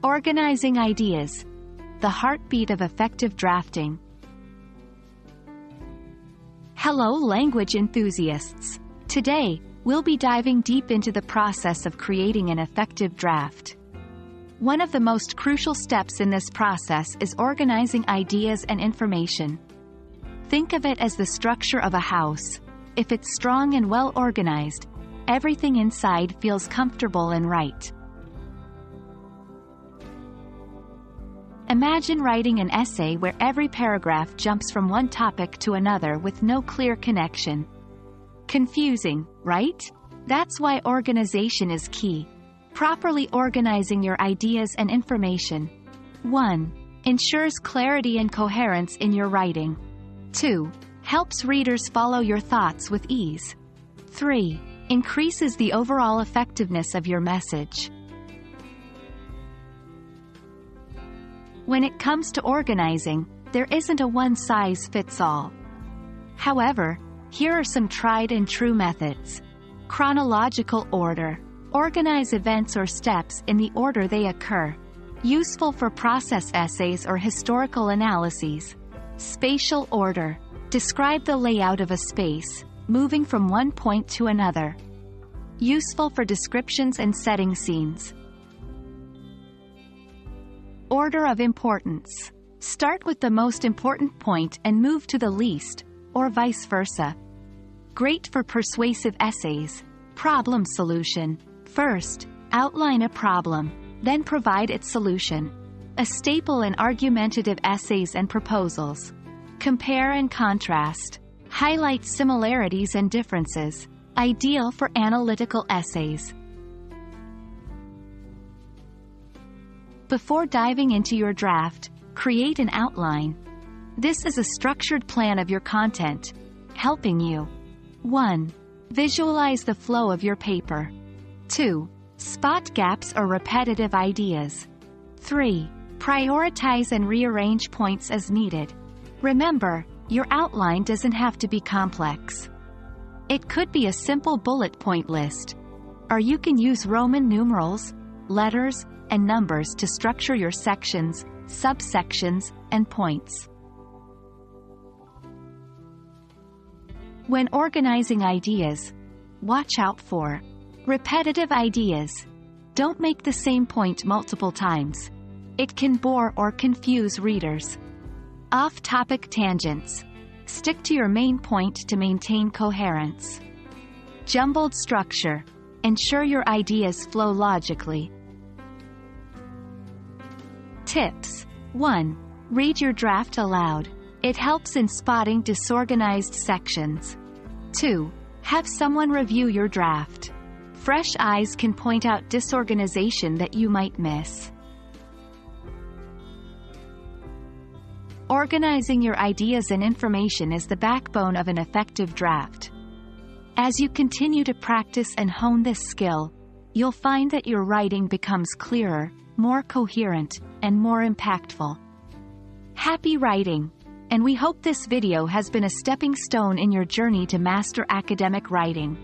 Organizing ideas. The heartbeat of effective drafting. Hello, language enthusiasts. Today, we'll be diving deep into the process of creating an effective draft. One of the most crucial steps in this process is organizing ideas and information. Think of it as the structure of a house. If it's strong and well organized, everything inside feels comfortable and right. Imagine writing an essay where every paragraph jumps from one topic to another with no clear connection. Confusing, right? That's why organization is key. Properly organizing your ideas and information. 1. Ensures clarity and coherence in your writing. 2. Helps readers follow your thoughts with ease. 3. Increases the overall effectiveness of your message. When it comes to organizing, there isn't a one-size-fits-all. However, here are some tried and true methods. Chronological order. Organize events or steps in the order they occur. Useful for process essays or historical analyses. Spatial order. Describe the layout of a space, moving from one point to another. Useful for descriptions and setting scenes. Order of importance. Start with the most important point and move to the least, or vice versa. Great for persuasive essays. Problem solution. First, outline a problem, then provide its solution. A staple in argumentative essays and proposals. Compare and contrast. Highlight similarities and differences. Ideal for analytical essays. Before diving into your draft, create an outline. This is a structured plan of your content, helping you 1. Visualize the flow of your paper. 2. Spot gaps or repetitive ideas. 3. Prioritize and rearrange points as needed. Remember, your outline doesn't have to be complex. It could be a simple bullet point list, or you can use Roman numerals, letters, and numbers to structure your sections, subsections, and points. When organizing ideas, watch out for repetitive ideas. Don't make the same point multiple times. It can bore or confuse readers. Off-topic tangents. Stick to your main point to maintain coherence. Jumbled structure. Ensure your ideas flow logically. Tips. 1. Read your draft aloud. It helps in spotting disorganized sections. 2. Have someone review your draft. Fresh eyes can point out disorganization that you might miss. Organizing your ideas and information is the backbone of an effective draft. As you continue to practice and hone this skill, you'll find that your writing becomes clearer, more coherent, and more impactful. Happy writing! And we hope this video has been a stepping stone in your journey to master academic writing.